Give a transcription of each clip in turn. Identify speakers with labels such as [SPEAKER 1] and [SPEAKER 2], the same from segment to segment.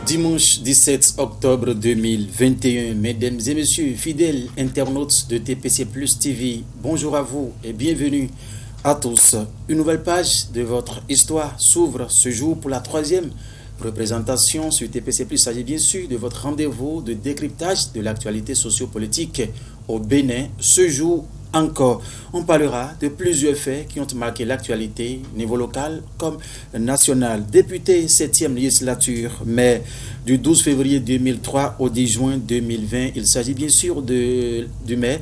[SPEAKER 1] Dimanche 17 octobre 2021, mesdames et messieurs, fidèles internautes de TPC Plus TV, bonjour à vous et bienvenue à tous. Une nouvelle page de votre histoire s'ouvre ce jour pour la troisième représentation sur TPC Plus. Il s'agit bien sûr de votre rendez-vous de décryptage de l'actualité sociopolitique au Bénin. Ce jour encore, on parlera de plusieurs faits qui ont marqué l'actualité, niveau local comme national. Député 7e législature, mais du 12 février 2003 au 10 juin 2020, il s'agit bien sûr du maire,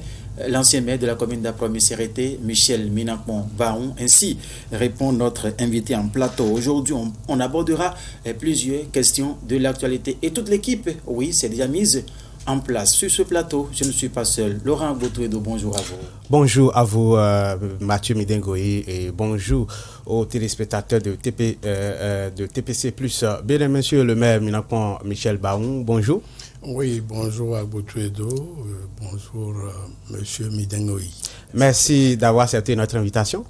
[SPEAKER 1] l'ancien maire de la commune d'Apromis-Sérété, Michel Minakwon-Baon. Ainsi répond notre invité en plateau. Aujourd'hui, on abordera plusieurs questions de l'actualité. Et toute l'équipe, oui, c'est déjà mise en place sur ce plateau. Je ne suis pas seul. Laurent Gautouedo, bonjour à vous.
[SPEAKER 2] Bonjour à vous, Mathieu Midengoï, et bonjour aux téléspectateurs de TPC+. Bien, monsieur le maire Minakwon Michel Baon, bonjour.
[SPEAKER 3] Oui, bonjour à Gautouedo, bonjour monsieur Midengoï.
[SPEAKER 2] Merci d'avoir accepté notre invitation.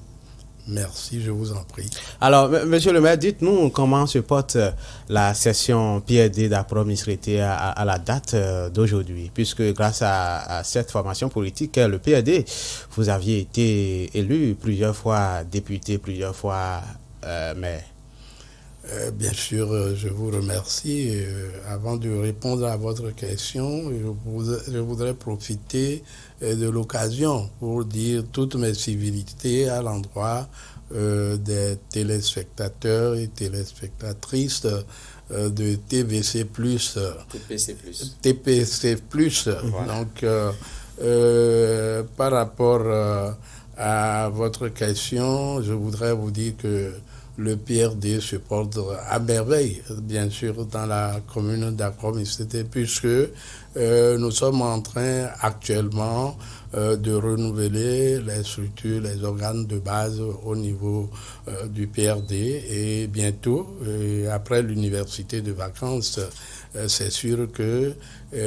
[SPEAKER 3] Merci, je vous en prie.
[SPEAKER 2] Alors, monsieur le maire, dites-nous comment se porte la session PRD d'Apromis-Sérété à la date d'aujourd'hui, puisque grâce à cette formation politique, le PRD, vous aviez été élu plusieurs fois député, plusieurs fois maire.
[SPEAKER 3] Bien sûr, je vous remercie. Avant de répondre à votre question, je voudrais profiter de l'occasion pour dire toutes mes civilités à l'endroit des téléspectateurs et téléspectatrices de TPC+. Voilà. Donc, par rapport à votre question, je voudrais vous dire que le PRD se porte à merveille, bien sûr, dans la commune d'Apromis-Sérété, puisque nous sommes en train actuellement de renouveler les structures, les organes de base au niveau du PRD. Et bientôt, après l'université de vacances, c'est sûr que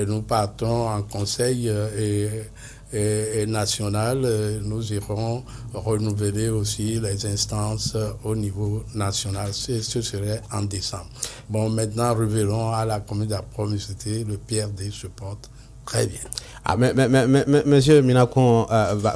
[SPEAKER 3] nous partons en conseil et national, nous irons renouveler aussi les instances au niveau national. Ce serait en décembre. Bon, maintenant, revenons à la commune d'Apromis-Sérété. Le PRD se porte très bien.
[SPEAKER 2] Ah, mais monsieur Minakwon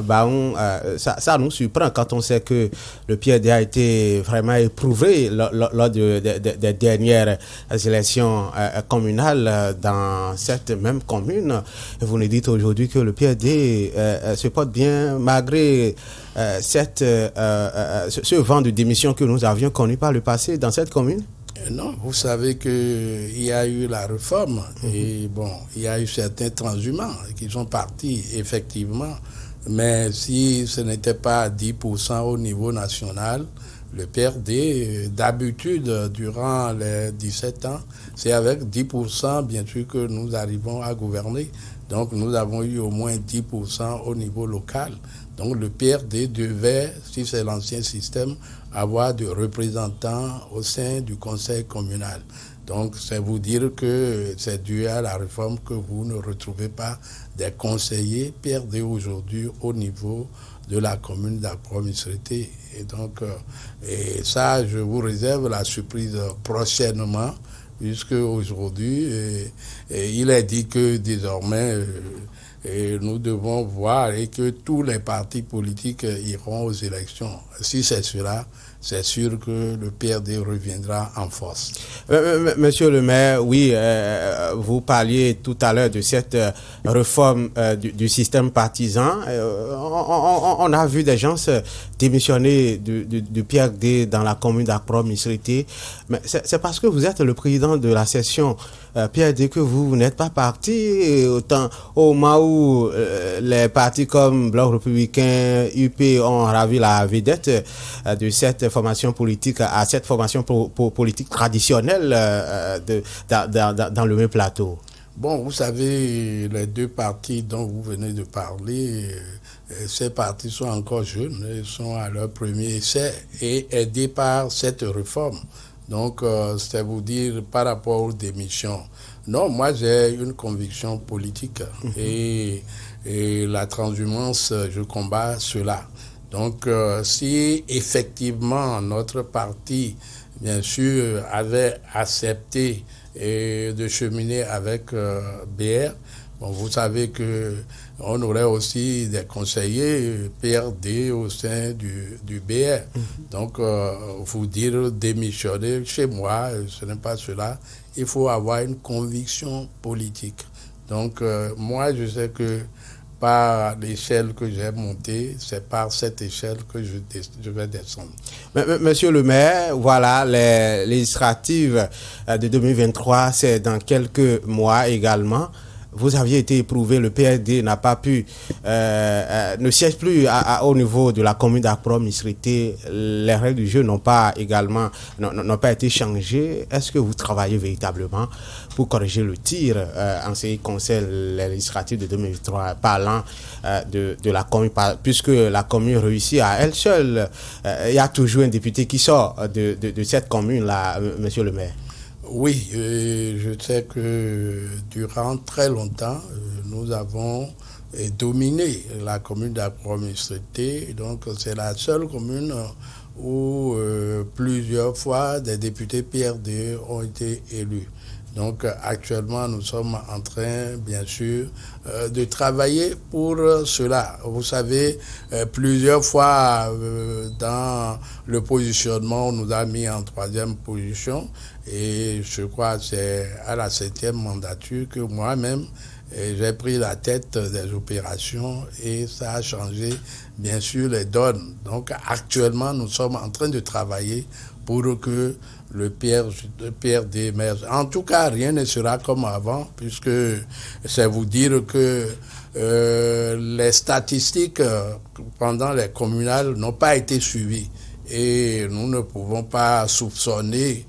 [SPEAKER 2] Baon, ça nous surprend quand on sait que le PRD a été vraiment éprouvé lors des dernières élections communales dans cette même commune. Et vous nous dites aujourd'hui que le PRD se porte bien malgré ce vent de démission que nous avions connu par le passé dans cette commune.
[SPEAKER 3] Non, vous savez qu'il y a eu la réforme et bon, il y a eu certains transhumants qui sont partis, effectivement. Mais si ce n'était pas 10% au niveau national, le PRD, d'habitude, durant les 17 ans, c'est avec 10%, bien sûr, que nous arrivons à gouverner. Donc, nous avons eu au moins 10% au niveau local. Donc, le PRD devait, si c'est l'ancien système, avoir des représentants au sein du conseil communal. Donc, c'est vous dire que c'est dû à la réforme que vous ne retrouvez pas des conseillers PRD aujourd'hui au niveau de la commune d'Apromis-Sérété. Et donc, et ça, je vous réserve la surprise prochainement, puisque aujourd'hui, il est dit que désormais, nous devons voir et que tous les partis politiques iront aux élections. Si c'est cela, c'est sûr que le PRD reviendra en force.
[SPEAKER 2] Monsieur le maire, oui, vous parliez tout à l'heure de cette réforme du système partisan. On a vu des gens démissionner du PRD dans la commune d'Apromis-Sérété. Mais c'est parce que vous êtes le président de la session PRD que vous n'êtes pas parti au moment où les partis comme Bloc républicain, UP ont ravi la vedette de cette formation politique à cette formation politique traditionnelle dans le même plateau.
[SPEAKER 3] Bon, vous savez, les deux partis dont vous venez de parler, ces partis sont encore jeunes, ils sont à leur premier essai et aidés par cette réforme. Donc, c'est vous dire par rapport aux démissions. Non, moi j'ai une conviction politique et la transhumance, je combats cela. Donc, si effectivement notre parti, bien sûr, avait accepté de cheminer avec BR, bon, vous savez que on aurait aussi des conseillers PRD au sein du BR. Donc, vous dire démissionner chez moi, ce n'est pas cela. Il faut avoir une conviction politique. Donc, moi, je sais que par l'échelle que j'ai montée, c'est par cette échelle que je vais descendre.
[SPEAKER 2] Monsieur le maire, voilà, les législatives de 2023, c'est dans quelques mois également. Vous aviez été éprouvé, le PRD n'a pas pu, ne siège plus au niveau de la commune d'Akpro-Misrité. Les règles du jeu n'ont pas été changées. Est-ce que vous travaillez véritablement pour corriger le tir en ce qui concerne les législatives de 2023, parlant de la commune, puisque la commune réussit à elle seule. Il y a toujours un député qui sort de cette commune-là, monsieur le maire.
[SPEAKER 3] Oui, je sais que durant très longtemps, nous avons dominé la commune d'Akpro-Misrité. Donc, c'est la seule commune où plusieurs fois des députés PRD ont été élus. Donc, actuellement, nous sommes en train, bien sûr, de travailler pour cela. Vous savez, plusieurs fois dans le positionnement, on nous a mis en 3e position. Et je crois que c'est à la 7e mandature que moi-même, j'ai pris la tête des opérations et ça a changé, bien sûr, les donnes. Donc, actuellement, nous sommes en train de travailler pour que le PRD émerge. En tout cas, rien ne sera comme avant, puisque c'est vous dire que les statistiques pendant les communales n'ont pas été suivies. Et nous ne pouvons pas soupçonner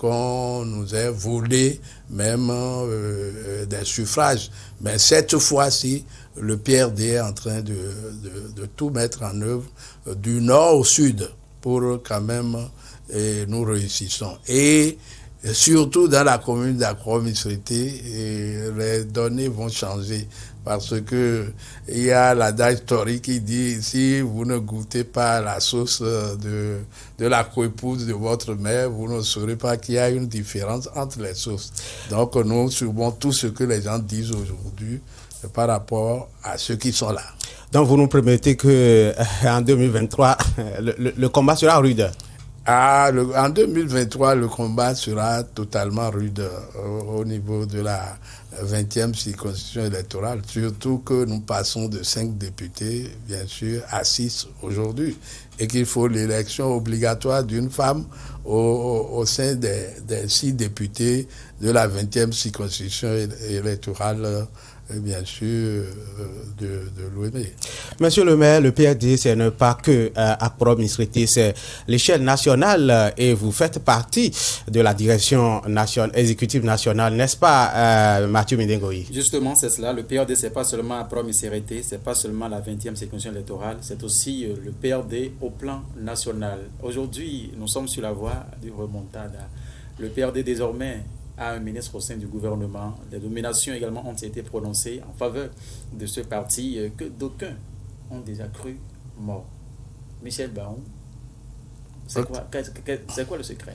[SPEAKER 3] qu'on nous ait volé même des suffrages. Mais cette fois-ci, le PRD est en train de tout mettre en œuvre du nord au sud pour quand même nous réussissons. Et surtout dans la commune d'Akpro-Misrité, les données vont changer. Parce que il y a l'adage historique qui dit si vous ne goûtez pas la sauce de la coépouse de votre mère, vous ne saurez pas qu'il y a une différence entre les sauces. Donc nous suivons tout ce que les gens disent aujourd'hui par rapport à ceux qui sont là.
[SPEAKER 2] Donc vous nous promettez que en 2023 le combat sera rude.
[SPEAKER 3] En 2023, le combat sera totalement rude au niveau de la 20e circonscription électorale, surtout que nous passons de 5 députés, bien sûr, à 6 aujourd'hui, et qu'il faut l'élection obligatoire d'une femme au sein des 6 députés de la 20e circonscription électorale, bien sûr, de l'OME.
[SPEAKER 2] Monsieur le maire, le PRD, ce n'est pas que Akpro-Misrité, c'est l'échelle nationale et vous faites partie de la direction exécutive nationale, n'est-ce pas, Mathieu Mindengoyi?
[SPEAKER 1] Justement, c'est cela. Le PRD, ce n'est pas seulement Akpro-Misrité, ce n'est pas seulement la 20e circonscription électorale, c'est aussi le PRD au plan national. Aujourd'hui, nous sommes sur la voie du remontada. Le PRD, désormais, à un ministre au sein du gouvernement. Des nominations également ont été prononcées en faveur de ce parti que d'aucuns ont déjà cru mort. Michel Baon, c'est quoi le secret?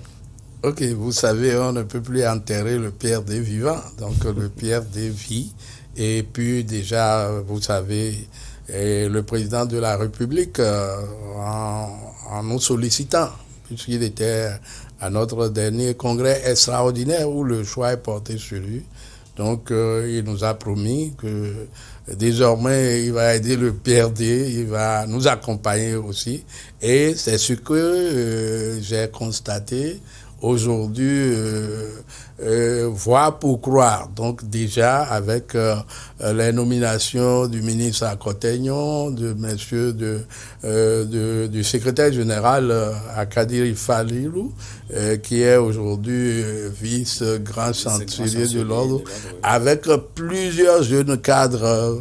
[SPEAKER 3] Ok, vous savez, on ne peut plus enterrer le PRD vivant. Donc le PRD vit. Et puis déjà, vous savez, le président de la République, en nous sollicitant, puisqu'il était à notre dernier congrès extraordinaire où le choix est porté sur lui. Donc, il nous a promis que désormais, il va aider le PRD, il va nous accompagner aussi. Et c'est ce que j'ai constaté aujourd'hui, voir pour croire. Donc déjà avec les nominations du ministre Akotegnon, de monsieur du secrétaire général Akadir Falilou, qui est aujourd'hui vice-grand chancelier de l'ordre, avec plusieurs jeunes cadres,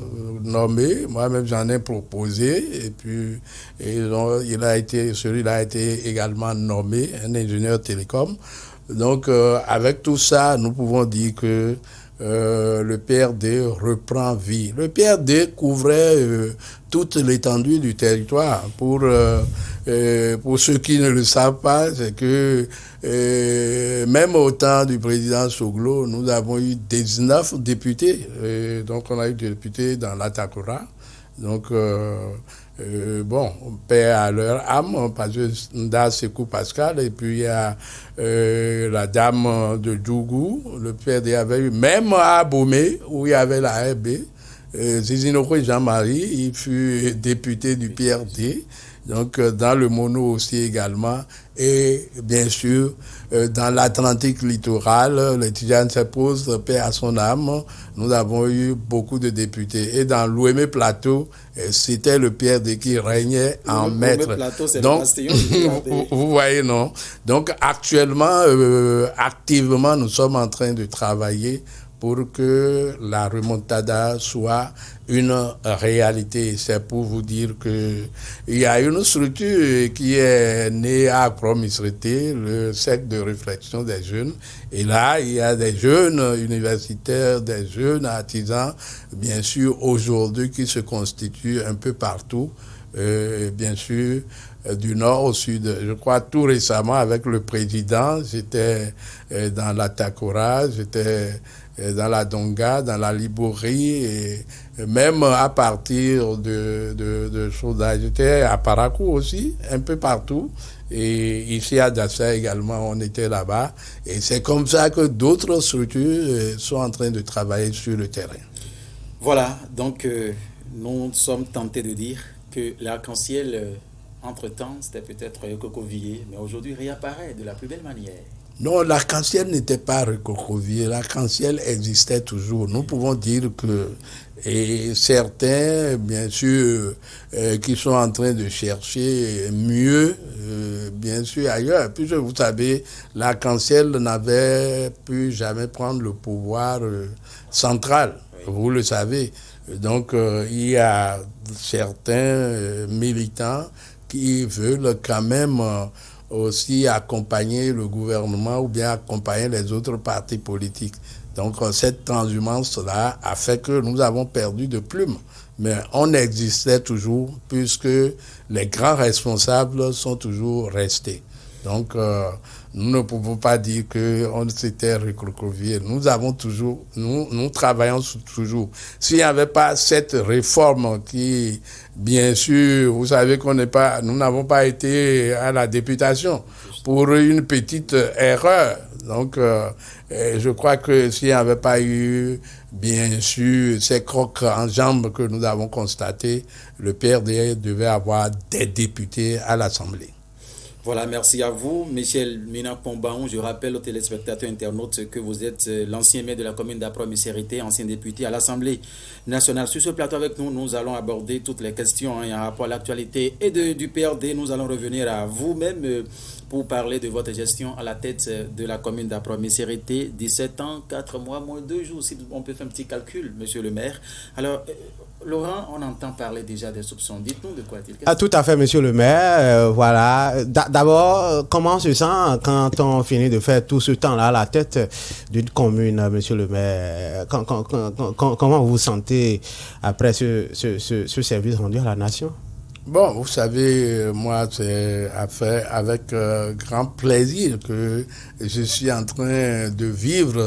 [SPEAKER 3] nommé, moi-même j'en ai proposé, et puis celui-là a été également nommé, un ingénieur télécom. Donc avec tout ça, nous pouvons dire que le PRD reprend vie. Le PRD couvrait toute l'étendue du territoire. Pour ceux qui ne le savent pas, c'est que même au temps du président Soglo, nous avons eu 19 députés. Donc on a eu des députés dans l'Atakura. Donc paix à leur âme, parce que Nda Sekou Pascal, et puis il y a la dame de Djougou, le PRD avait eu, même à Abomey, où il y avait la RB, Zizinoko Jean-Marie, il fut député du PRD, donc dans le Mono aussi également, et bien sûr, dans l'Atlantique littoral, les Tidjanes s'imposent, paix à son âme, nous avons eu beaucoup de députés. Et dans l'Ouémé Plateau, c'était le PRD qui régnait en maître.
[SPEAKER 1] Plateau, c'est
[SPEAKER 3] donc,
[SPEAKER 1] le bastion du PRD.
[SPEAKER 3] Vous voyez, non? Donc, actuellement, activement, nous sommes en train de travailler pour que la remontada soit une réalité. C'est pour vous dire que il y a une structure qui est née à Accra-Misrété, le cercle de réflexion des jeunes. Et là, il y a des jeunes universitaires, des jeunes artisans, bien sûr, aujourd'hui, qui se constituent un peu partout. Bien sûr, du nord au sud. Je crois tout récemment avec le président, j'étais dans la Takora, j'étais dans la Donga, dans la Liborie, et même à partir de Chauda. J'étais à Parakou aussi, un peu partout. Et ici à Dassa également, on était là-bas. Et c'est comme ça que d'autres structures sont en train de travailler sur le terrain.
[SPEAKER 1] Voilà, donc nous sommes tentés de dire que l'arc-en-ciel, entre-temps, c'était peut-être recroquevillé, mais aujourd'hui réapparaît de la plus belle manière.
[SPEAKER 3] Non, l'arc-en-ciel n'était pas recroquevillé, l'arc-en-ciel existait toujours. Nous pouvons dire que certains, bien sûr, qui sont en train de chercher mieux, bien sûr, ailleurs. Puisque vous savez, l'arc-en-ciel n'avait pu jamais prendre le pouvoir central, vous le savez. Donc, il y a certains militants qui veulent quand même aussi accompagner le gouvernement ou bien accompagner les autres partis politiques. Donc cette transhumance-là a fait que nous avons perdu de plumes. Mais on existait toujours puisque les grands responsables sont toujours restés. Donc nous ne pouvons pas dire qu'on s'était recroquevillé. Nous avons toujours, nous travaillons toujours. S'il n'y avait pas cette réforme qui, bien sûr, vous savez nous n'avons pas été à la députation pour une petite erreur. Donc, je crois que s'il n'y avait pas eu, bien sûr, ces crocs en jambes que nous avons constatés, le PRD devait avoir des députés à l'Assemblée.
[SPEAKER 1] Voilà, merci à vous, Michel Mina-Pombaon. Je rappelle aux téléspectateurs internautes que vous êtes l'ancien maire de la commune d'Accra-Missérété, ancien député à l'Assemblée nationale. Sur ce plateau avec nous, nous allons aborder toutes les questions en rapport à l'actualité et du PRD. Nous allons revenir à vous-même pour parler de votre gestion à la tête de la commune d'Accra-Missérété. 17 ans, 4 mois, moins 2 jours, si on peut faire un petit calcul, monsieur le maire. Alors, Laurent, on entend parler déjà des soupçons. Dites-nous de quoi est-il question.
[SPEAKER 2] Tout à fait, monsieur le maire. Voilà. D'abord, comment on se sent quand on finit de faire tout ce temps-là à la tête d'une commune, monsieur le maire? Comment vous vous sentez après ce service rendu à la nation?
[SPEAKER 3] Bon, vous savez, moi, c'est avec grand plaisir que je suis en train de vivre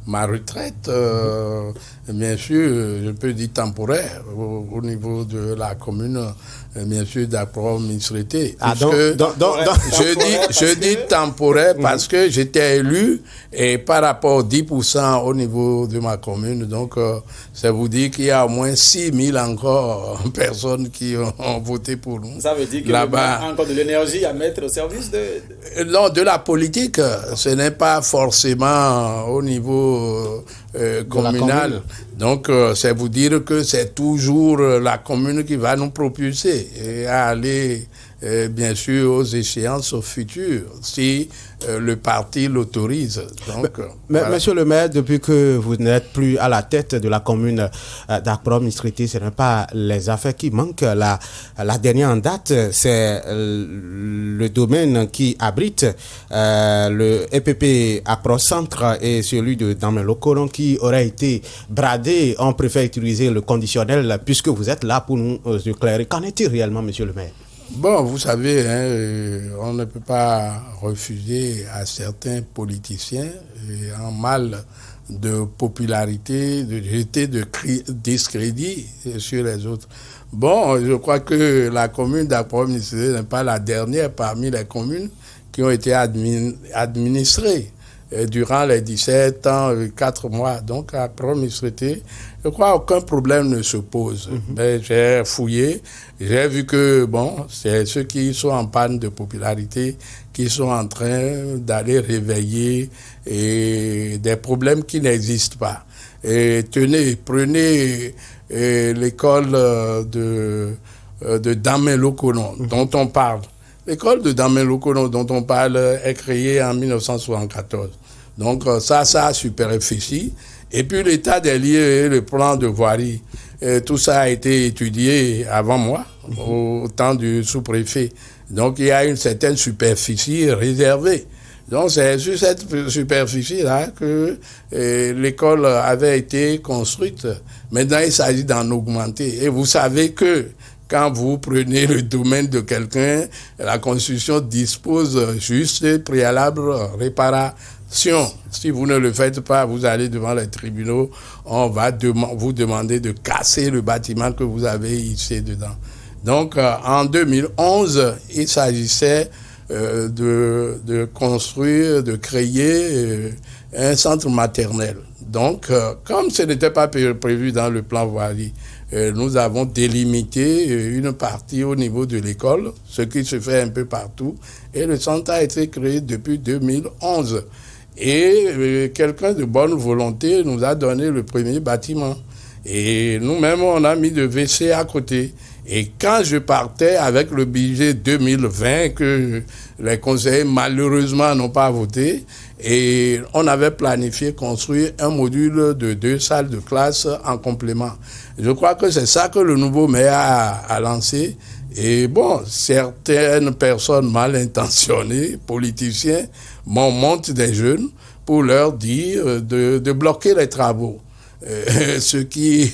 [SPEAKER 3] ma retraite, bien sûr, je peux dire temporaire, au niveau de la commune, bien sûr, d'Accra-Missérété. Je dis temporaire parce que j'étais élu et par rapport aux 10% au niveau de ma commune, donc ça vous dit qu'il y a au moins 6 000 encore personnes qui ont voté pour nous.
[SPEAKER 1] Ça veut dire qu'il y a encore de l'énergie à mettre au service de...
[SPEAKER 3] Non, de la politique, ce n'est pas forcément au niveau communal. Donc, c'est vous dire que c'est toujours la commune qui va nous propulser et à aller bien sûr, aux échéances futures, si le parti l'autorise. Donc,
[SPEAKER 2] voilà. Monsieur le maire, depuis que vous n'êtes plus à la tête de la commune d'Akprom-Istriti, ce n'est pas les affaires qui manquent. La dernière en date, c'est le domaine qui abrite le EPP Akprom Centre et celui de Damelokoron qui aurait été bradé. On préfère utiliser le conditionnel puisque vous êtes là pour nous éclairer. Qu'en est-il réellement, monsieur le maire?
[SPEAKER 3] Bon, vous savez, on ne peut pas refuser à certains politiciens en mal de popularité, de jeter de discrédit sur les autres. Bon, je crois que la commune d'Akprom-Istriti n'est pas la dernière parmi les communes qui ont été administrées durant les 17 ans, 4 mois. Donc, à Akprom-Istriti, je crois qu'aucun problème ne se pose. Mais j'ai fouillé, j'ai vu que, bon, c'est ceux qui sont en panne de popularité qui sont en train d'aller réveiller des problèmes qui n'existent pas. Et tenez, prenez l'école de Damelokonon, dont on parle. L'école de Damelokonon dont on parle est créée en 1974. Donc ça a superficie. Et puis l'état des lieux et le plan de voirie, tout ça a été étudié avant moi, au temps du sous-préfet. Donc il y a une certaine superficie réservée. Donc c'est sur cette superficie-là que l'école avait été construite. Maintenant il s'agit d'en augmenter. Et vous savez que quand vous prenez le domaine de quelqu'un, la Constitution dispose juste préalable réparation. Si vous ne le faites pas, vous allez devant les tribunaux, on va vous demander de casser le bâtiment que vous avez hissé dedans. Donc en 2011, il s'agissait de construire, de créer un centre maternel. Donc comme ce n'était pas prévu dans le plan voirie, nous avons délimité une partie au niveau de l'école, ce qui se fait un peu partout, et le centre a été créé depuis 2011. Et quelqu'un de bonne volonté nous a donné le premier bâtiment. Et nous-mêmes, on a mis de WC à côté. Et quand je partais avec le budget 2020, que les conseillers malheureusement n'ont pas voté, et on avait planifié construire un module de 2 salles de classe en complément. Je crois que c'est ça que le nouveau maire a lancé. Et bon, certaines personnes mal intentionnées, politiciens, montent des jeunes pour leur dire de bloquer les travaux. Ce qui,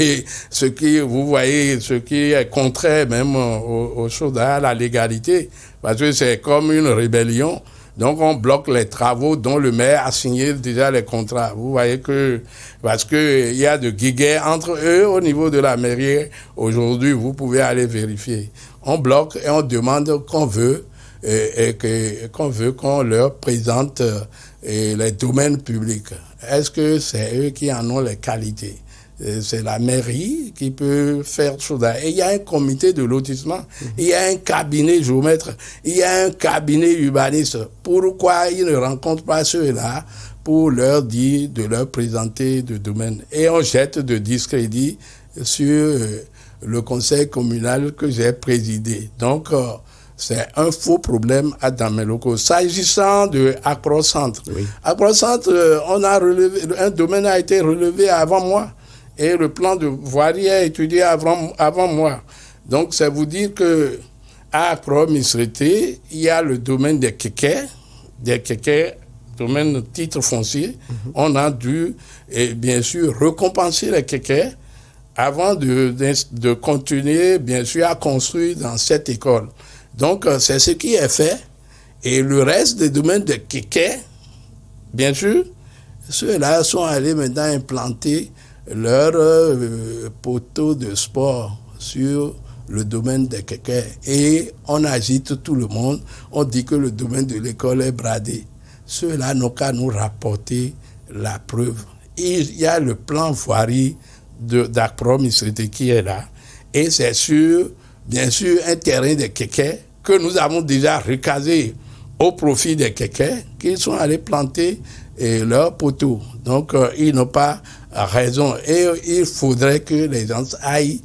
[SPEAKER 3] vous voyez, ce qui est contraire même aux choses, à la légalité, parce que c'est comme une rébellion. Donc on bloque les travaux dont le maire a signé déjà les contrats. Vous voyez que, parce que il y a de guéguerres entre eux au niveau de la mairie. Aujourd'hui, vous pouvez aller vérifier. On bloque et on demande qu'on veut qu'on leur présente les domaines publics. Est-ce que c'est eux qui en ont les qualités? C'est la mairie qui peut faire ça. Et il y a un comité de lotissement, il y a un cabinet géomètre, il y a un cabinet urbaniste. Pourquoi ils ne rencontrent pas ceux-là pour leur dire de leur présenter le domaine? Et on jette de discrédit sur le conseil communal que j'ai présidé. Donc, c'est un faux problème à Damelokoron. S'agissant de Akprom Centre, oui. Akprom Centre, un domaine a été relevé avant moi. Et le plan de voirie a étudié avant moi. Donc, c'est vous dire que à Akprom-Istriti, il y a le domaine des kékés, domaine de titre foncier. On a dû, bien sûr, récompenser les kékés avant de continuer, bien sûr, à construire dans cette école. Donc, c'est ce qui est fait. Et le reste des domaines de kékés, bien sûr, ceux-là sont allés maintenant implanter leur poteau de sport sur le domaine des kékés. Et on agite tout le monde. On dit que le domaine de l'école est bradé. Ceux-là n'ont qu'à nous rapporter la preuve. Il y a le plan voirie d'Akprom-Istriti qui est là. Et c'est sur, bien sûr, un terrain de kékés que nous avons déjà recasé au profit des kékés, qu'ils sont allés planter leurs poteaux. Donc, ils n'ont pas raison. Et il faudrait que les gens aillent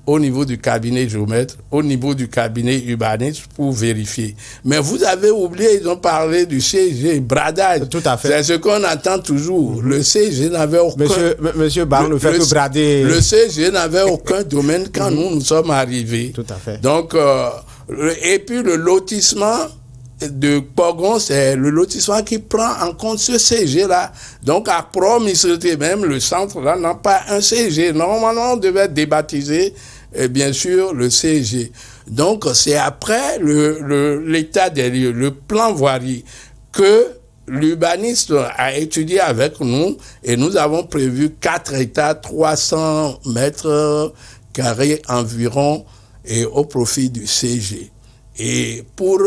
[SPEAKER 3] au niveau du cabinet géomètre, au niveau du cabinet urbaniste pour vérifier. Mais vous avez oublié, ils ont parlé du CG, bradage.
[SPEAKER 2] Tout à fait.
[SPEAKER 3] C'est ce qu'on entend toujours. Le CG n'avait aucun...
[SPEAKER 2] Monsieur Barre ne fait que brader.
[SPEAKER 3] Le CG n'avait aucun domaine quand nous sommes arrivés.
[SPEAKER 2] Tout à fait.
[SPEAKER 3] Donc, et puis le lotissement de Pogon, c'est le lotissement qui prend en compte ce CG-là. Donc, à Pro-Misreté, même le centre-là n'a pas un CG. Normalement, on devait débaptiser, bien sûr, le CG. Donc, c'est après l'état des lieux, le plan voirie, que l'urbaniste a étudié avec nous et nous avons prévu 4 hectares, 300 mètres carrés environ et au profit du CG. Et pour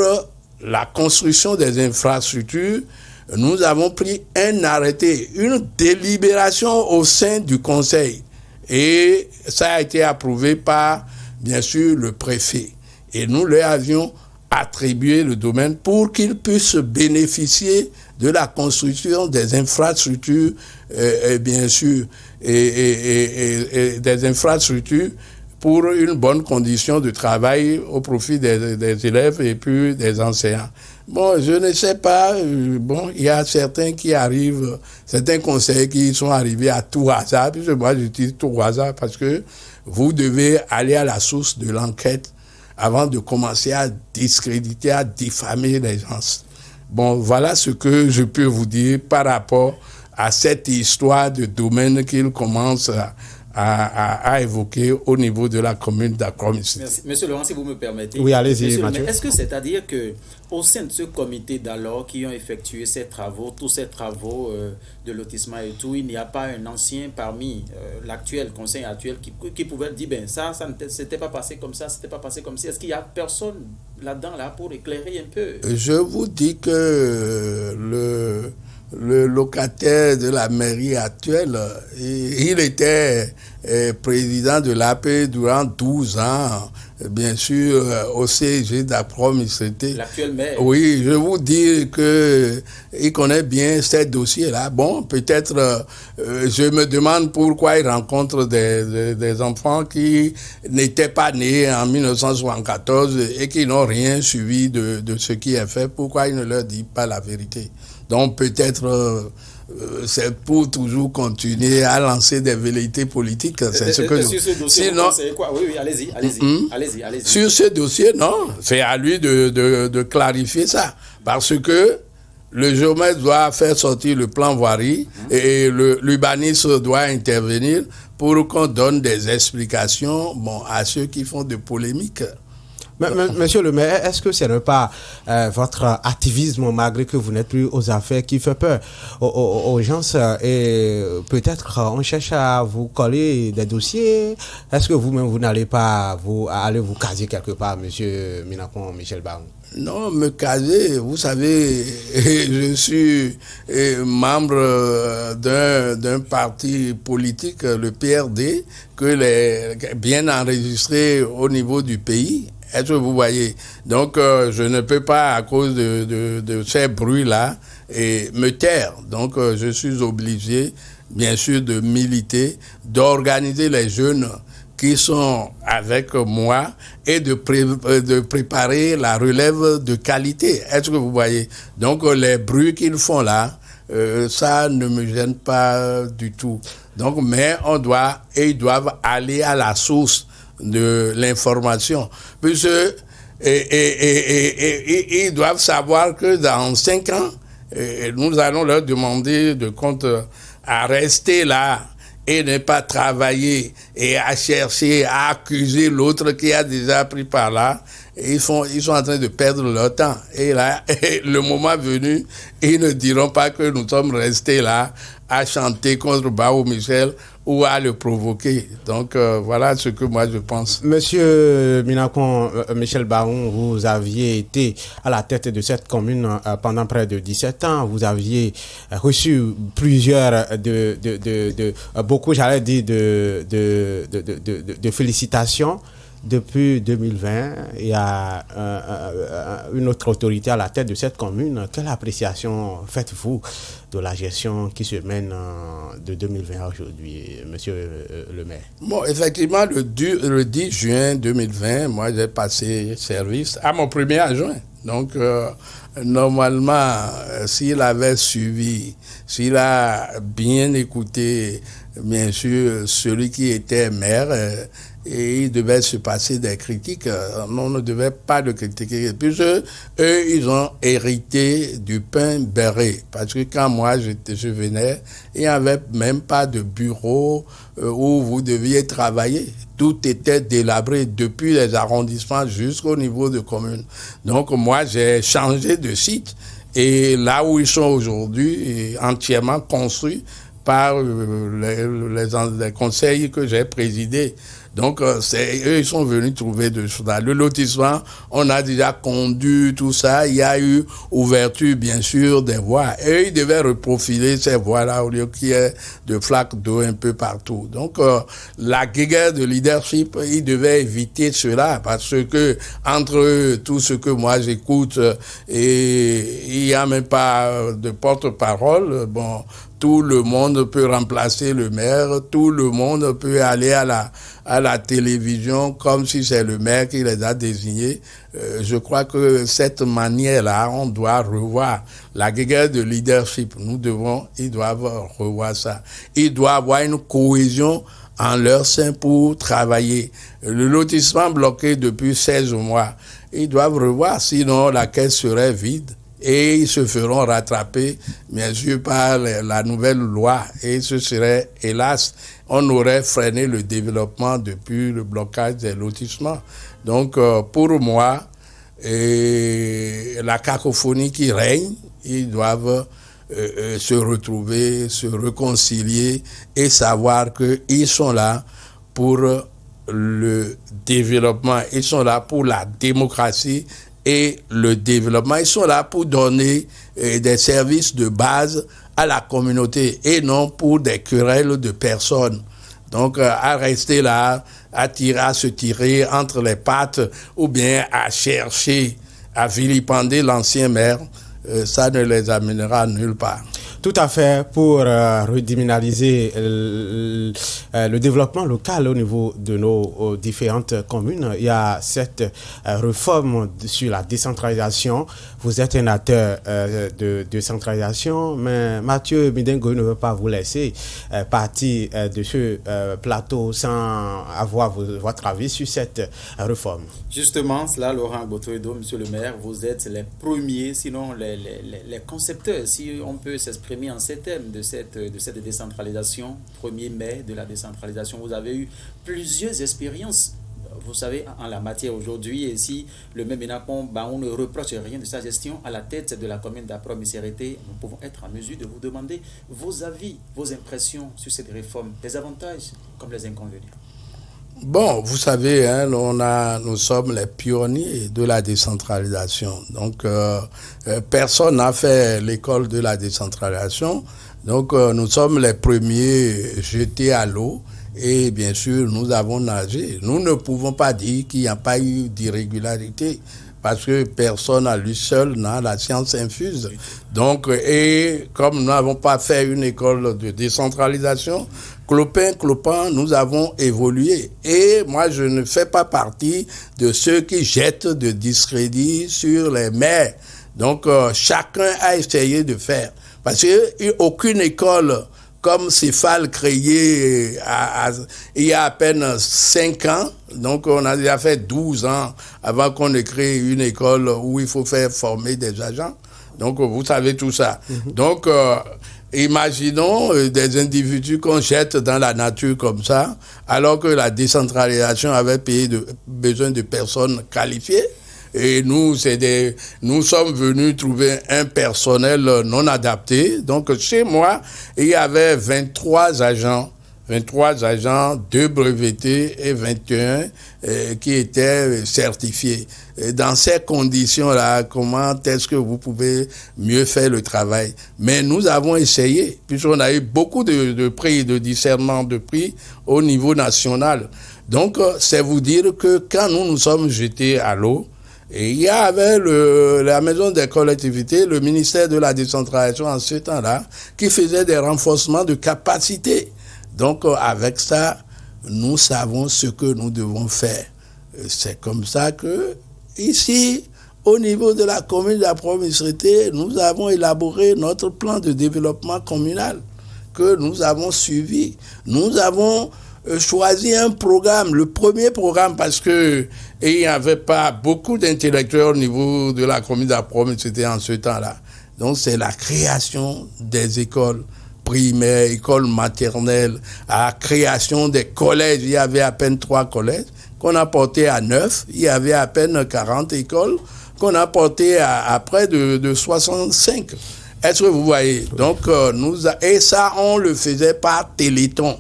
[SPEAKER 3] la construction des infrastructures, nous avons pris un arrêté, une délibération au sein du conseil. Et ça a été approuvé par, bien sûr, le préfet. Et nous leur avions attribué le domaine pour qu'ils puissent bénéficier de la construction des infrastructures, bien sûr, et des infrastructures pour une bonne condition de travail au profit des élèves et puis des enseignants. Bon, je ne sais pas, bon, il y a certains qui arrivent, certains conseils qui sont arrivés à tout hasard, puis moi j'utilise tout hasard parce que vous devez aller à la source de l'enquête avant de commencer à discréditer, à diffamer les gens. Bon, voilà ce que je peux vous dire par rapport à cette histoire de domaine qu'il commence à évoquer au niveau de la commune d'Accrum-Misreté.
[SPEAKER 1] Merci. Monsieur Laurent, si vous me permettez.
[SPEAKER 2] Oui, allez-y, Mathieu.
[SPEAKER 1] Est-ce que c'est-à-dire qu'au sein de ce comité d'alors qui ont effectué ces travaux, tous ces travaux de lotissement et tout, il n'y a pas un ancien parmi l'actuel conseil actuel qui pouvait dire, ben ça ne s'était pas passé comme ça, c'était pas passé comme ça. Est-ce qu'il n'y a personne là-dedans là pour éclairer un peu?
[SPEAKER 3] Je vous dis que le locataire de la mairie actuelle, il était président de l'AP durant 12 ans, bien sûr, au CG d'Accrum-Misreté.
[SPEAKER 1] L'actuel maire.
[SPEAKER 3] Oui, je vous dis que il connaît bien ces dossiers-là. Bon, peut-être, je me demande pourquoi il rencontre des enfants qui n'étaient pas nés en 1974 et qui n'ont rien suivi de ce qui est fait. Pourquoi il ne leur dit pas la vérité? Donc peut-être c'est pour toujours continuer à lancer des velléités politiques. C'est ce que
[SPEAKER 1] sur ce dossier,
[SPEAKER 3] sinon,
[SPEAKER 1] quoi? Oui, allez-y. Allez-y.
[SPEAKER 3] Sur ce dossier, non, c'est à lui de clarifier ça. Parce que le géomètre doit faire sortir le plan voirie et l'urbaniste doit intervenir pour qu'on donne des explications à ceux qui font de polémiques.
[SPEAKER 2] Monsieur le maire, est-ce que ce n'est pas votre activisme, malgré que vous n'êtes plus aux affaires, qui fait peur aux gens et peut-être on cherche à vous coller des dossiers? Est-ce que vous-même, vous n'allez pas aller vous caser quelque part, monsieur Minakon, Michel Barou?
[SPEAKER 3] Non, me caser, vous savez, je suis membre d'un parti politique, le PRD, bien enregistré au niveau du pays. Est-ce que vous voyez? Donc, je ne peux pas, à cause de ces bruits-là, me taire. Donc, je suis obligé, bien sûr, de militer, d'organiser les jeunes qui sont avec moi et de préparer la relève de qualité. Est-ce que vous voyez? Donc, les bruits qu'ils font là, ça ne me gêne pas du tout. Donc, mais ils doivent aller à la source de l'information. Puisque ils doivent savoir que dans 5 ans, nous allons leur demander de compte à rester là et ne pas travailler et à chercher, à accuser l'autre qui a déjà pris par là. Ils sont en train de perdre leur temps. Et là, le moment venu, ils ne diront pas que nous sommes restés là à chanter contre Barou Michel ou à le provoquer. Donc, voilà ce que moi je pense.
[SPEAKER 2] Monsieur Minakon, Michel Barou, vous aviez été à la tête de cette commune pendant près de 17 ans. Vous aviez reçu plusieurs beaucoup, j'allais dire, de félicitations depuis 2020, il y a une autre autorité à la tête de cette commune. Quelle appréciation faites-vous de la gestion qui se mène de 2020 à aujourd'hui, monsieur le maire?
[SPEAKER 3] Bon, effectivement, le 10 juin 2020, moi, j'ai passé service à mon premier adjoint. Donc, normalement, s'il avait suivi, s'il a bien écouté, bien sûr, celui qui était maire, et il devait se passer des critiques. On ne devait pas le critiquer. Puis eux, ils ont hérité du pain beurré. Parce que quand moi, je venais, il n'y avait même pas de bureau où vous deviez travailler. Tout était délabré depuis les arrondissements jusqu'au niveau de commune. Donc moi, j'ai changé de site. Et là où ils sont aujourd'hui, est entièrement construit par les conseils que j'ai présidés. Donc, eux, ils sont venus trouver de choses. Le lotissement, on a déjà conduit tout ça. Il y a eu ouverture, bien sûr, des voies. Et ils devaient reprofiler ces voies-là au lieu qu'il y ait de flaques d'eau un peu partout. Donc, la guerre de leadership, ils devaient éviter cela parce que entre tout ce que moi j'écoute et il n'y a même pas de porte-parole, bon, tout le monde peut remplacer le maire, tout le monde peut aller à la télévision comme si c'est le maire qui les a désignés. Je crois que cette manière-là, on doit revoir la guerre de leadership. Ils doivent revoir ça. Ils doivent avoir une cohésion en leur sein pour travailler. Le lotissement bloqué depuis 16 mois, ils doivent revoir, sinon la caisse serait vide. Et ils se feront rattraper, bien sûr, par la nouvelle loi. Et ce serait, hélas, on aurait freiné le développement depuis le blocage des lotissements. Donc, pour moi, la cacophonie qui règne, ils doivent se retrouver, se réconcilier et savoir qu'ils sont là pour le développement, ils sont là pour la démocratie et le développement. Ils sont là pour donner des services de base à la communauté et non pour des querelles de personnes. Donc, à rester là, à se tirer entre les pattes ou bien à chercher à vilipender l'ancien maire, ça ne les amènera nulle part.
[SPEAKER 2] Tout à fait, pour redynamiser le développement local au niveau de nos différentes communes. Il y a cette réforme sur la décentralisation. Vous êtes un acteur de décentralisation, mais Mathieu Midengo ne veut pas vous laisser partir de ce plateau sans avoir votre avis sur cette réforme. Justement,
[SPEAKER 1] cela, Laurent Gotoedo, monsieur le maire, vous êtes les premiers, sinon les concepteurs, si on peut s'exprimer en ces thèmes de cette décentralisation, 1er mai de la décentralisation. Vous avez eu plusieurs expériences, vous savez, en la matière aujourd'hui. Et si le maire Benacon, on ne reproche rien de sa gestion à la tête de la commune d'Apro-Misérité, nous pouvons être en mesure de vous demander vos avis, vos impressions sur cette réforme, les avantages comme les inconvénients.
[SPEAKER 3] Bon, vous savez, nous sommes les pionniers de la décentralisation. Donc, personne n'a fait l'école de la décentralisation. Donc, nous sommes les premiers jetés à l'eau. Et bien sûr, nous avons nagé. Nous ne pouvons pas dire qu'il n'y a pas eu d'irrégularité parce que personne à lui seul n'a la science infuse. Donc, et comme nous n'avons pas fait une école de décentralisation, clopin, nous avons évolué. Et moi, je ne fais pas partie de ceux qui jettent de discrédit sur les maires. Donc, chacun a essayé de faire. Parce qu'aucune école comme Céphale créée il y a à peine 5 ans, donc on a déjà fait 12 ans avant qu'on ait créé une école où il faut faire former des agents. Donc, vous savez tout ça. Donc, imaginons des individus qu'on jette dans la nature comme ça, alors que la décentralisation avait besoin de personnes qualifiées. Et nous sommes venus trouver un personnel non adapté. Donc, chez moi, il y avait 23 agents, 2 brevetés et 21 qui étaient certifiés. Et dans ces conditions-là, comment est-ce que vous pouvez mieux faire le travail? Mais nous avons essayé, puisqu'on a eu beaucoup de prix, de discernement de prix au niveau national. Donc, c'est vous dire que quand nous sommes jetés à l'eau, et il y avait la maison des collectivités, le ministère de la décentralisation en ce temps-là, qui faisait des renforcements de capacité. Donc, avec ça, nous savons ce que nous devons faire. C'est comme ça que, ici, au niveau de la commune de la promisérité, nous avons élaboré notre plan de développement communal que nous avons suivi. Nous avons choisi un programme, le premier programme, parce que il n'y avait pas beaucoup d'intellectuels au niveau de la commune de la promisérité en ce temps-là. Donc, c'est la création des écoles primaires, écoles maternelles, à la création des collèges. Il y avait à peine 3 collèges qu'on a porté à 9. Il y avait à peine 40 écoles qu'on a porté à près de 65. Est-ce que vous voyez? Donc, et ça, on le faisait par Téléthon.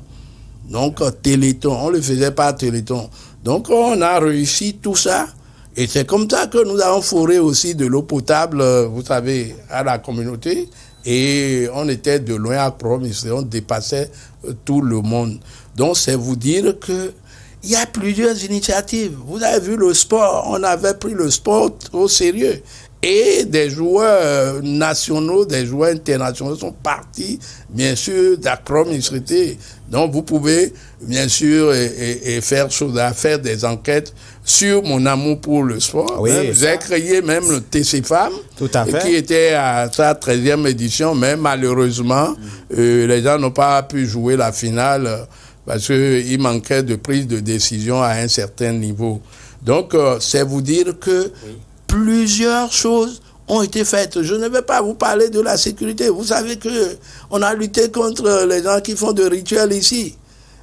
[SPEAKER 3] Donc, on le faisait par Téléthon. Donc, on a réussi tout ça. Et c'est comme ça que nous avons fourré aussi de l'eau potable, vous savez, à la communauté. Et on était de loin à Promise, on dépassait tout le monde. Donc, c'est vous dire que il y a plusieurs initiatives. Vous avez vu le sport, on avait pris le sport au sérieux. Et des joueurs nationaux, des joueurs internationaux sont partis, bien sûr, d'Accra-Ministrité. Donc, vous pouvez, bien sûr, faire des enquêtes sur mon amour pour le sport.
[SPEAKER 2] Oui,
[SPEAKER 3] j'ai créé même le TC Femmes,
[SPEAKER 2] tout à fait,
[SPEAKER 3] qui était à sa 13e édition, mais malheureusement, les gens n'ont pas pu jouer la finale parce qu'il manquait de prise de décision à un certain niveau. Donc, c'est vous dire que plusieurs choses ont été faites. Je ne vais pas vous parler de la sécurité. Vous savez que on a lutté contre les gens qui font de rituels ici.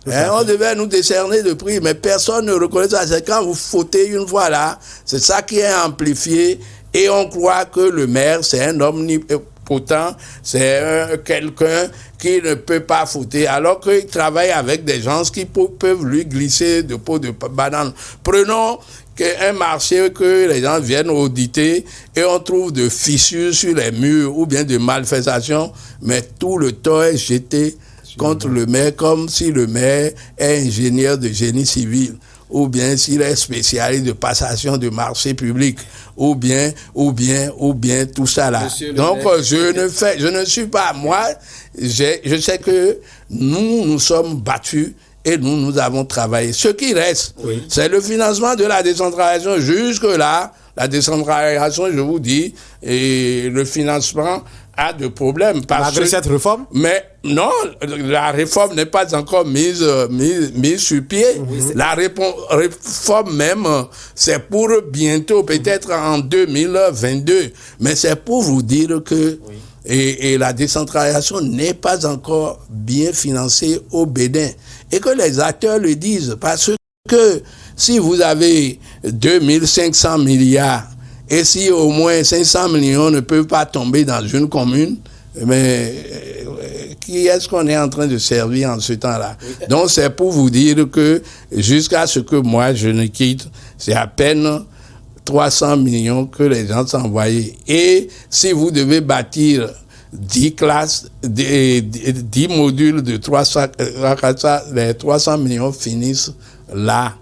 [SPEAKER 3] On devait nous décerner de prix, mais personne ne reconnaît ça. C'est quand vous fautez une fois là, c'est ça qui est amplifié et on croit que le maire, c'est un omnipotent, c'est quelqu'un qui ne peut pas fauter, alors qu'il travaille avec des gens qui peuvent lui glisser de peau de banane. Prenons un marché que les gens viennent auditer et on trouve de fissures sur les murs ou bien de malversations, mais tout le tort est jeté contre le maire comme si le maire est ingénieur de génie civil ou bien s'il est spécialiste de passation de marché public ou bien tout ça là. Donc je ne suis pas, moi je sais que nous sommes battus et nous avons travaillé. Ce qui reste, c'est le financement de la décentralisation. Jusque-là, la décentralisation, je vous dis, et le financement a de problèmes.
[SPEAKER 2] Malgré cette réforme?
[SPEAKER 3] Mais non, la réforme n'est pas encore mise sur pied. La réforme même, c'est pour bientôt, peut-être en 2022. Mais c'est pour vous dire que et la décentralisation n'est pas encore bien financée au Bénin. Et que les acteurs le disent, parce que si vous avez 2500 milliards, et si au moins 500 millions ne peuvent pas tomber dans une commune, mais qui est-ce qu'on est en train de servir en ce temps-là? Donc c'est pour vous dire que jusqu'à ce que moi je ne quitte, c'est à peine 300 millions que les gens s'envoient. Et si vous devez bâtir 10 classes, 10 modules de 300, les 300 millions finissent là.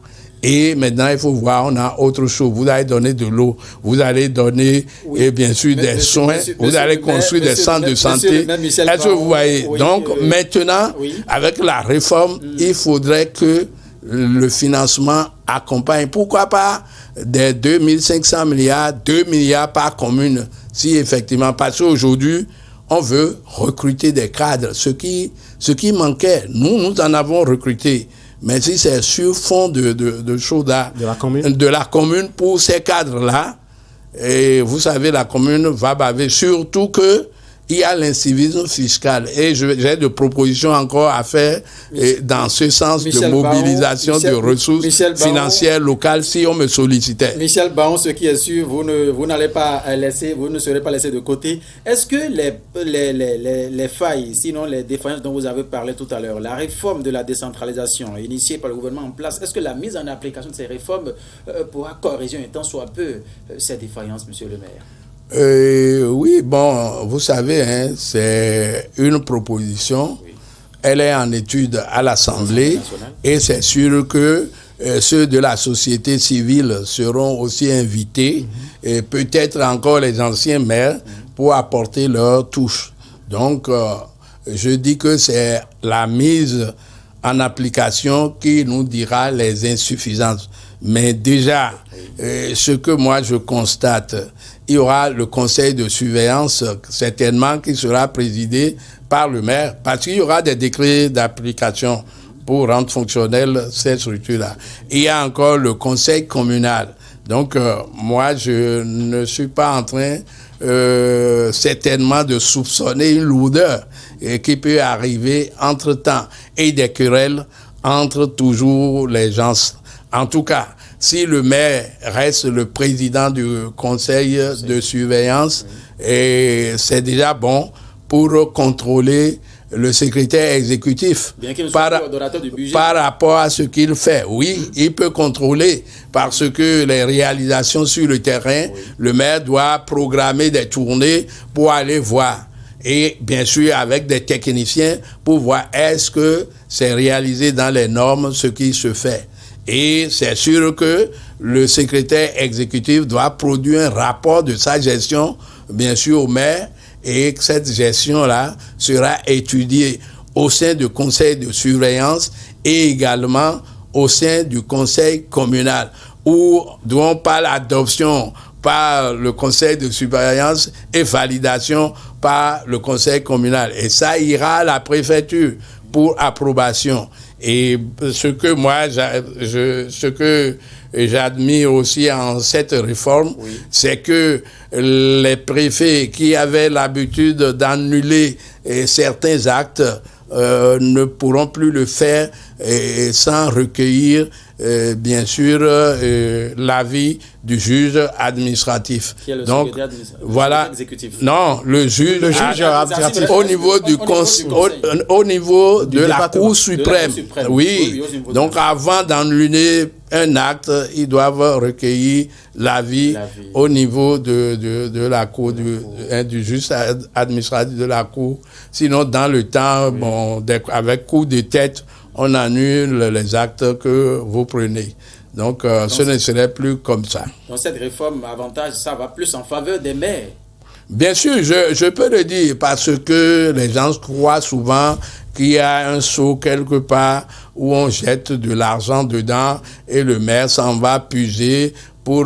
[SPEAKER 3] Et maintenant, il faut voir, on a autre chose. Vous allez donner de l'eau, vous allez donner, et bien sûr, des soins, vous allez construire des centres de santé. Est-ce que vous voyez? Donc, maintenant, avec la réforme, il faudrait que le financement accompagne. Pourquoi pas des 2500 milliards, 2 milliards par commune, si effectivement, parce qu'aujourd'hui, on veut recruter des cadres. Ce qui manquait, nous en avons recruté. Mais si c'est sur fond de choses de la commune pour ces cadres-là, et vous savez, la commune va baver, surtout que il y a l'incivisme fiscal. Et j'ai des propositions encore à faire dans ce sens de mobilisation de ressources financières locales si on me sollicitait.
[SPEAKER 1] Michel Baon, ce qui est sûr, vous n'allez pas laisser, vous ne serez pas laissé de côté. Est-ce que les failles, sinon les défaillances dont vous avez parlé tout à l'heure, la réforme de la décentralisation initiée par le gouvernement en place, est-ce que la mise en application de ces réformes pourra corriger un tant soit peu ces défaillances, monsieur le maire?
[SPEAKER 3] Oui, bon, vous savez, hein, c'est une proposition. Elle est en étude à l'Assemblée et c'est sûr que ceux de la société civile seront aussi invités, et peut-être encore les anciens maires, pour apporter leur touche. Donc, je dis que c'est la mise en application qui nous dira les insuffisances. Mais déjà, ce que moi je constate, il y aura le conseil de surveillance certainement qui sera présidé par le maire, parce qu'il y aura des décrets d'application pour rendre fonctionnelle cette structure-là. Il y a encore le conseil communal. Donc, moi, je ne suis pas en train certainement de soupçonner une lourdeur qui peut arriver entre-temps et des querelles entre toujours les gens. En tout cas, si le maire reste le président du conseil de surveillance, et c'est déjà bon pour contrôler le secrétaire exécutif par rapport à ce qu'il fait. Oui, il peut contrôler parce que les réalisations sur le terrain, le maire doit programmer des tournées pour aller voir. Et bien sûr avec des techniciens pour voir est-ce que c'est réalisé dans les normes ce qui se fait. Et c'est sûr que le secrétaire exécutif doit produire un rapport de sa gestion, bien sûr au maire, et que cette gestion-là sera étudiée au sein du conseil de surveillance et également au sein du conseil communal, où dont par l'adoption par le conseil de surveillance et validation par le conseil communal. Et ça ira à la préfecture pour approbation. Et ce que moi, ce que j'admire aussi en cette réforme, c'est que les préfets qui avaient l'habitude d'annuler certains actes ne pourront plus le faire sans recueillir bien sûr l'avis du juge administratif.
[SPEAKER 1] Qui est le
[SPEAKER 3] donc voilà, non, le juge administratif au niveau du au niveau de la Cour suprême. Oui, donc avant d'annuler un acte, ils doivent recueillir l'avis au niveau de la Cour du juge administratif de la Cour. Sinon, dans le temps, bon, avec coup de tête, on annule les actes que vous prenez. Donc, ce ne serait plus comme ça.
[SPEAKER 1] Dans cette réforme, avantage, ça va plus en faveur des maires.
[SPEAKER 3] Bien sûr, je peux le dire, parce que les gens croient souvent qu'il y a un seau quelque part où on jette de l'argent dedans et le maire s'en va puiser pour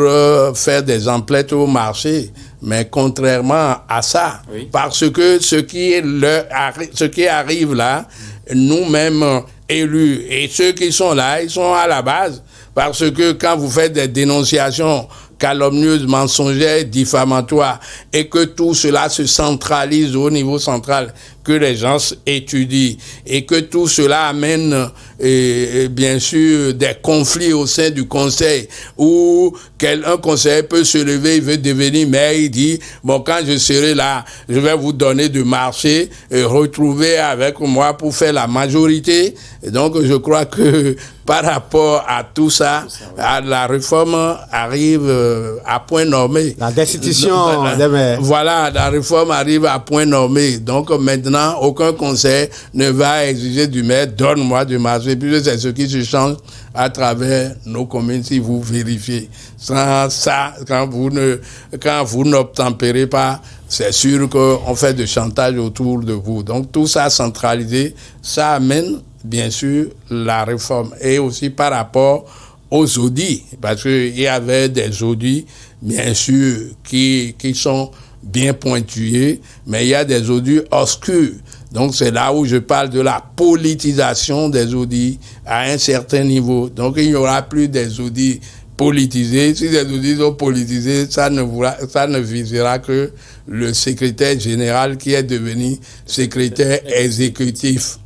[SPEAKER 3] faire des emplettes au marché. Mais contrairement à ça, parce que ce qui arrive là, nous-mêmes élus et ceux qui sont là, ils sont à la base. Parce que quand vous faites des dénonciations calomnieuses, mensongères, diffamatoires, et que tout cela se centralise au niveau central, que les gens étudient, et que tout cela amène bien sûr des conflits au sein du conseil, où un conseiller peut se lever, il veut devenir maire, il dit, bon, quand je serai là, je vais vous donner du marché, et retrouver avec moi pour faire la majorité. Et donc, je crois que par rapport à tout ça, la réforme arrive à point nommé.
[SPEAKER 2] La destitution des maires.
[SPEAKER 3] Voilà, la réforme arrive à point nommé. Donc maintenant, aucun conseil ne va exiger du maire, donne-moi du marché, puisque c'est ce qui se change à travers nos communes si vous vérifiez. Sans ça, quand vous n'obtempérez pas, c'est sûr qu'on fait de chantage autour de vous. Donc tout ça centralisé, ça amène bien sûr la réforme. Et aussi par rapport aux audits, parce qu'il y avait des audits, bien sûr, qui sont bien pointillés, mais il y a des audits obscurs. Donc c'est là où je parle de la politisation des audits à un certain niveau. Donc il n'y aura plus des audits politisés. Si les audits sont politisés, ça ne visera que le secrétaire général qui est devenu secrétaire exécutif.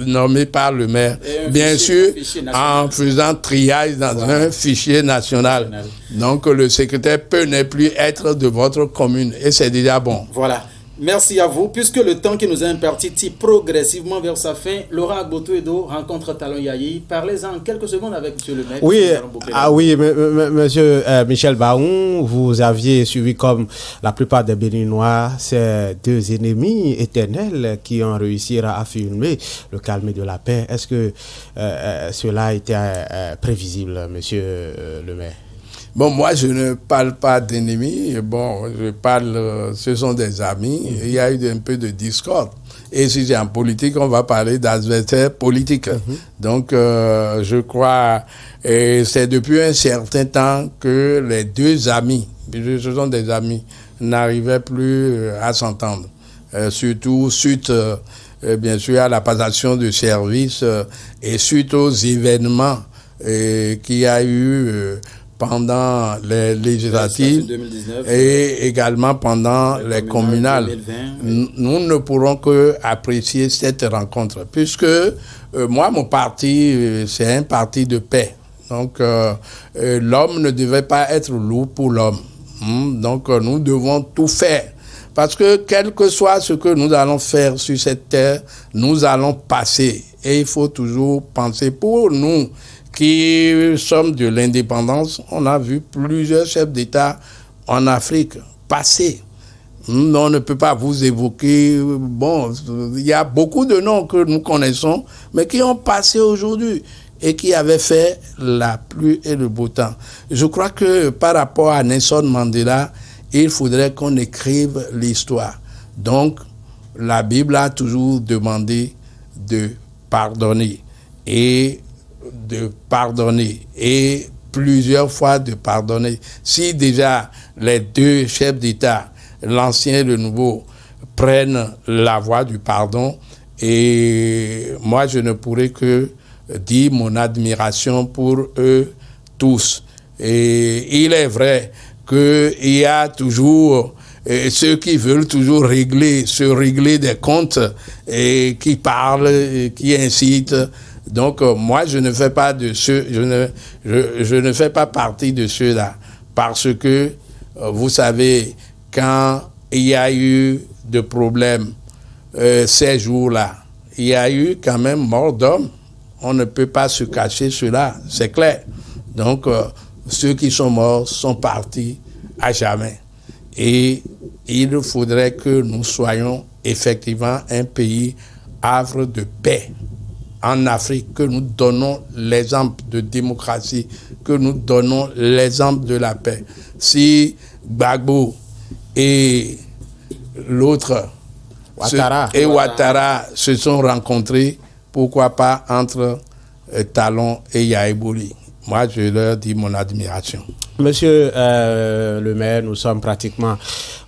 [SPEAKER 3] Nommé par le maire. Bien sûr, en faisant triage dans un fichier national. Donc le secrétaire peut ne plus être de votre commune. Et c'est déjà bon.
[SPEAKER 1] Voilà. Merci à vous. Puisque le temps qui nous est imparti tire progressivement vers sa fin, Laurent Agboto-Edo rencontre Talon Yayi. Parlez-en quelques secondes avec M. le maire.
[SPEAKER 2] Oui, monsieur Michel Baoun, vous aviez suivi comme la plupart des Béninois ces deux ennemis éternels qui ont réussi à filmer le calme de la paix. Est-ce que cela était prévisible, monsieur le maire?
[SPEAKER 3] Bon, moi, je ne parle pas d'ennemis. Bon, ce sont des amis. Il y a eu un peu de discorde. Et si c'est en politique, on va parler d'adversaires politiques. Donc, je crois, et c'est depuis un certain temps que les deux amis, ce sont des amis, n'arrivaient plus à s'entendre. Surtout suite, bien sûr, à la passation de service et suite aux événements qu'il y a eu pendant les législatives 2019, et également pendant les communales. 2020, nous ne pourrons que apprécier cette rencontre, puisque moi, mon parti, c'est un parti de paix. Donc, l'homme ne devait pas être loup pour l'homme. Donc, nous devons tout faire. Parce que quel que soit ce que nous allons faire sur cette terre, nous allons passer. Et il faut toujours penser pour nous qui sommes de l'indépendance. On a vu plusieurs chefs d'État en Afrique passer. On ne peut pas vous évoquer. Bon, il y a beaucoup de noms que nous connaissons, mais qui ont passé aujourd'hui et qui avaient fait la pluie et le beau temps. Je crois que par rapport à Nelson Mandela, il faudrait qu'on écrive l'histoire. Donc, la Bible a toujours demandé de pardonner et plusieurs fois de pardonner. Si déjà les deux chefs d'État, l'ancien et le nouveau, prennent la voie du pardon, et moi je ne pourrais que dire mon admiration pour eux tous. Et il est vrai qu'il y a toujours ceux qui veulent toujours se régler des comptes et qui parlent, qui incitent. Donc, moi, je ne fais pas je ne fais pas partie de ceux-là. Parce que, vous savez, quand il y a eu de problèmes ces jours-là, il y a eu quand même mort d'hommes. On ne peut pas se cacher cela, c'est clair. Donc, ceux qui sont morts sont partis à jamais. Et il faudrait que nous soyons effectivement un pays havre de paix en Afrique, que nous donnons l'exemple de démocratie, que nous donnons l'exemple de la paix. Si Gbagbo et l'autre, Ouattara se sont rencontrés, pourquoi pas entre Talon et Yayi Boli. Moi, je leur dis mon admiration.
[SPEAKER 2] Monsieur le maire, nous sommes pratiquement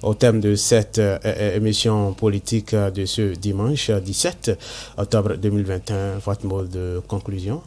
[SPEAKER 2] au thème de cette émission politique de ce dimanche 17 octobre 2021. Votre mot de conclusion?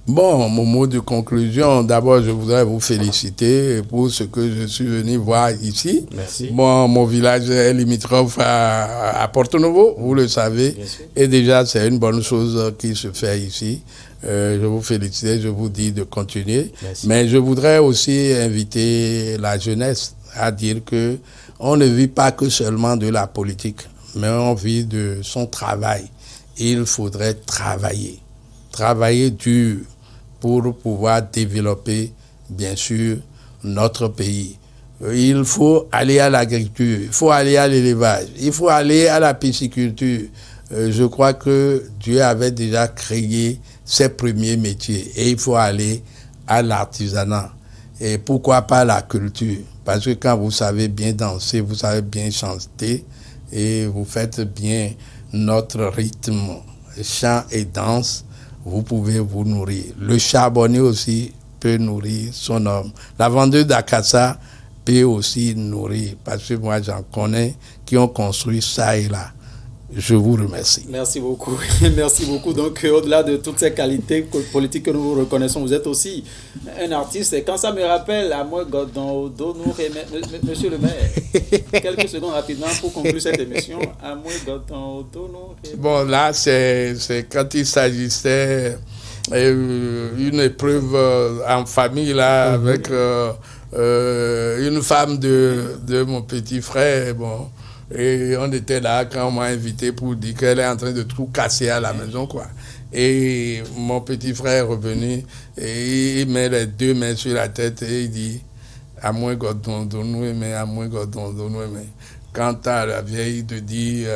[SPEAKER 3] Bon, mon mot de conclusion, d'abord, je voudrais vous féliciter pour ce que je suis venu voir ici.
[SPEAKER 2] Merci.
[SPEAKER 3] Bon, mon village est limitrophe à Porto-Novo, vous le savez. Et déjà, c'est une bonne chose qui se fait ici. Je vous félicite, je vous dis de continuer.
[SPEAKER 2] Merci.
[SPEAKER 3] Mais je voudrais aussi inviter la jeunesse à dire que on ne vit pas que seulement de la politique, mais on vit de son travail. Il faudrait travailler dur pour pouvoir développer, bien sûr, notre pays. Il faut aller à l'agriculture, il faut aller à l'élevage, il faut aller à la pisciculture. Je crois que Dieu avait déjà créé ses premiers métiers et il faut aller à l'artisanat. Et pourquoi pas la culture? Parce que quand vous savez bien danser, vous savez bien chanter et vous faites bien notre rythme, chant et danse, vous pouvez vous nourrir. Le charbonnier aussi peut nourrir son homme. La vendeuse d'Akassa peut aussi nourrir, parce que moi j'en connais qui ont construit ça et là. Je vous remercie.
[SPEAKER 1] Merci beaucoup. Merci beaucoup. Donc, au-delà de toutes ces qualités politiques que nous vous reconnaissons, vous êtes aussi un artiste. Et quand ça me rappelle à moi, Godon Odo, monsieur le maire, quelques secondes rapidement pour conclure cette émission. À moi, Godon Odo,
[SPEAKER 3] bon, là, c'est quand il s'agissait une épreuve en famille, là, avec une femme de mon petit frère. Bon. Et on était là quand on m'a invité pour dire qu'elle est en train de tout casser à la maison, quoi. Et mon petit frère est revenu et il met les 2 mains sur la tête et il dit à moi Godon donne mais à moi Godon donne mais quant à la vieille te dit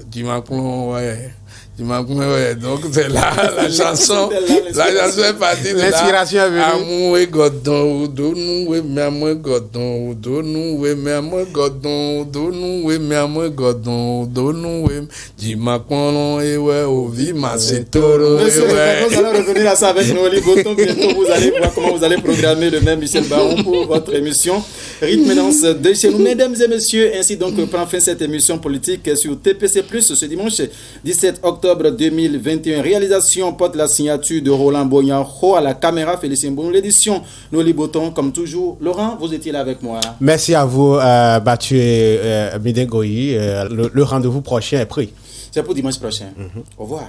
[SPEAKER 3] Dimaklon ouais donc c'est là la chanson est partie de là.
[SPEAKER 2] L'inspiration est venue.
[SPEAKER 3] Amour Godon donne mais à moi Godon donne mais à moi Godon donne mais à moi Godon donne Dimaklon et ouais au vie Macetoro et ouais.
[SPEAKER 1] Nous allons revenir à ça avec Noélie Boton. Bientôt vous allez voir comment vous allez programmer le même Michel Baron pour votre émission Rythme et Danse de chez nous. Mesdames et messieurs, ainsi donc prend fin cette émission politique sur TPC+, ce dimanche 17 octobre 2021. Réalisation porte la signature de Roland Bognaro, à la caméra Félicien Bon, l'édition Noélie Boton, comme toujours. Laurent, vous étiez là avec moi.
[SPEAKER 2] Merci à vous, Battu et Midengoyi. Le rendez-vous prochain est pris.
[SPEAKER 1] C'est pour dimanche prochain. Au revoir.